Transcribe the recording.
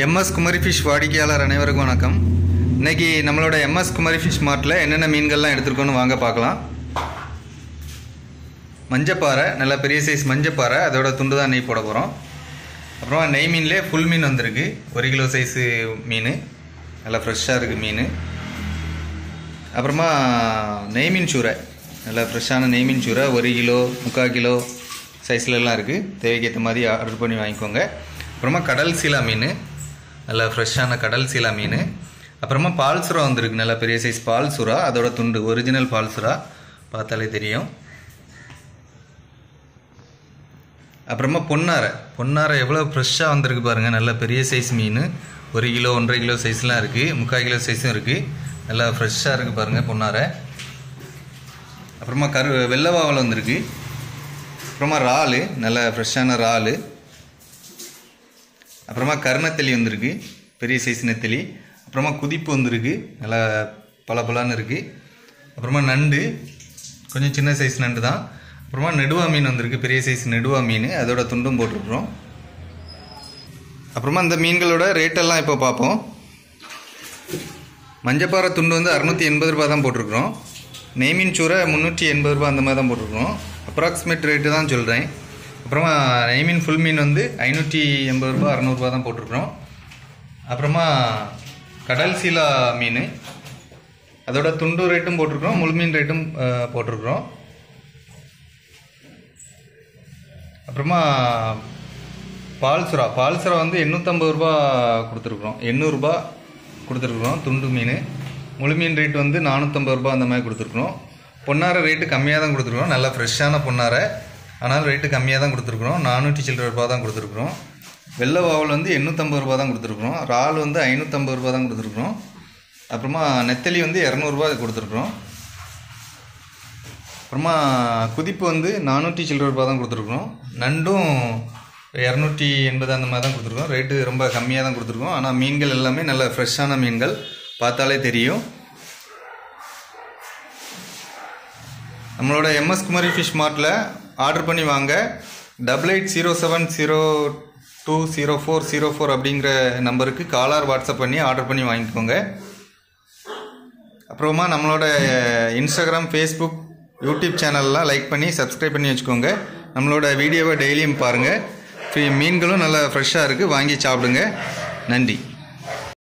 MS Kumari fish வாடிக்கையாளர் அனைவருக்கும் வணக்கம். இன்னைக்கு நம்மளோட MS குமரி ஃபிஷ் மார்ட்டில் என்னென்ன மீன்கள்லாம் எடுத்துருக்கோன்னு வாங்க பார்க்கலாம். மஞ்சப்பாறை, நல்ல பெரிய சைஸ் மஞ்சப்பாறை, அதோட துண்டு தான் நெய் போட போகிறோம். அப்புறமா நெய் மீன்லேயே ஃபுல் மீன் வந்திருக்கு, 1 கிலோ சைஸு மீன், நல்லா ஃப்ரெஷ்ஷாக இருக்குது மீன். அப்புறமா நெய் மீன் சூரை, நல்லா ஃப்ரெஷ்ஷான நெய் மீன் சூரை 1 கிலோ 3/4 கிலோ சைஸ்லலாம் இருக்குது. தேவைக்கேற்ற மாதிரி ஆர்டர் பண்ணி வாங்கிக்கோங்க. அப்புறமா கடல் சீலா மீன், நல்லா ஃப்ரெஷ்ஷான கடல் சீலா மீன். அப்புறமா பால் சுறா வந்துருக்கு, நல்லா பெரிய சைஸ் பால் சுறா, அதோட துண்டு ஒரிஜினல் பால் சுறா, பார்த்தாலே தெரியும். அப்புறமா பொன்னாரை எவ்வளோ ஃப்ரெஷ்ஷாக வந்திருக்கு பாருங்கள், நல்ல பெரிய சைஸ் மீன், 1 கிலோ 1.5 கிலோ சைஸ்லாம் இருக்குது, 3/4 கிலோ சைஸும் இருக்குது, நல்லா ஃப்ரெஷ்ஷாக இருக்குது பாருங்கள் பொன்னாரை. அப்புறமா வெள்ளவாவல் வந்திருக்கு. அப்புறமா இறால், நல்ல ஃப்ரெஷ்ஷான இறால். அப்புறமா கருணத்தெளி வந்திருக்கு, பெரிய சைஸ் நெத்தெளி. அப்புறமா குதிப்பு வந்திருக்கு, நல்லா பலன்னு இருக்குது. அப்புறமா நண்டு, கொஞ்சம் சின்ன சைஸ் நண்டு தான். அப்புறமா நெடுவா மீன் வந்திருக்கு, பெரிய சைஸ் நெடுவா மீன், அதோட துண்டும் போட்டிருக்கிறோம். அப்புறமா இந்த மீன்களோட ரேட்டெல்லாம் இப்போ பார்ப்போம். மஞ்சப்பாறை துண்டு வந்து 680 ரூபா தான் போட்டிருக்கிறோம். நெய் மீன் சூரை 380 ரூபா அந்த மாதிரி தான் போட்டிருக்கிறோம். அப்ராக்சிமேட் ரேட்டு தான் சொல்கிறேன். அப்புறமா நெய் மீன் ஃபுல் மீன் வந்து 580 ரூபா 600 ரூபா தான் போட்டிருக்கிறோம். அப்புறமா கடல் சீலா மீன், அதோட துண்டு ரேட்டும் போட்டிருக்கிறோம், முழு மீன் ரேட்டும் போட்டிருக்கிறோம். அப்புறமா பால் சுறா வந்து 850 ரூபா கொடுத்துருக்குறோம், 800 ரூபா கொடுத்துருக்குறோம் துண்டு மீன். முழு மீன் ரேட் வந்து 450 ரூபா அந்த மாதிரி கொடுத்துருக்குறோம். பொன்னாரை ரேட்டு கம்மியாக தான் கொடுத்துருக்குறோம், நல்லா ஃப்ரெஷ்ஷான பொன்னாரை, ஆனால் ரேட்டு கம்மியாக தான் கொடுத்துருக்குறோம், 400 சில்லற ரூபா தான் கொடுத்துருக்குறோம். வெள்ளை வாவல் வந்து 850 ரூபா தான் கொடுத்துருக்குறோம். இறால் வந்து 550 ரூபா தான் கொடுத்துருக்குறோம். அப்புறமா நெத்தலி வந்து 200 ரூபா கொடுத்துருக்குறோம். அப்புறமா குதிப்பு வந்து 400 சில்லற ரூபா தான் கொடுத்துருக்குறோம். நண்டும் 280 அந்த மாதிரி தான் கொடுத்துருக்கோம். ரேட்டு ரொம்ப கம்மியாக தான் கொடுத்துருக்கோம். ஆனால் மீன்கள் எல்லாமே நல்ல ஃப்ரெஷ்ஷான மீன்கள், பார்த்தாலே தெரியும். நம்மளோட MS குமரி ஃபிஷ் மார்ட்டில் ஆர்டர் பண்ணி வாங்க. 8807020404 அப்படிங்கிற நம்பருக்கு காலர் வாட்ஸ்அப் பண்ணி ஆர்டர் பண்ணி வாங்கிக்கோங்க. அப்புறமா நம்மளோட இன்ஸ்டாகிராம், ஃபேஸ்புக், யூடியூப் சேனல்லாம் லைக் பண்ணி சப்ஸ்கிரைப் பண்ணி வச்சுக்கோங்க. நம்மளோட வீடியோவை டெய்லியும் பாருங்கள். மீன்களும் நல்லா ஃப்ரெஷ்ஷாக இருக்குது, வாங்கி சாப்பிடுங்க. நன்றி.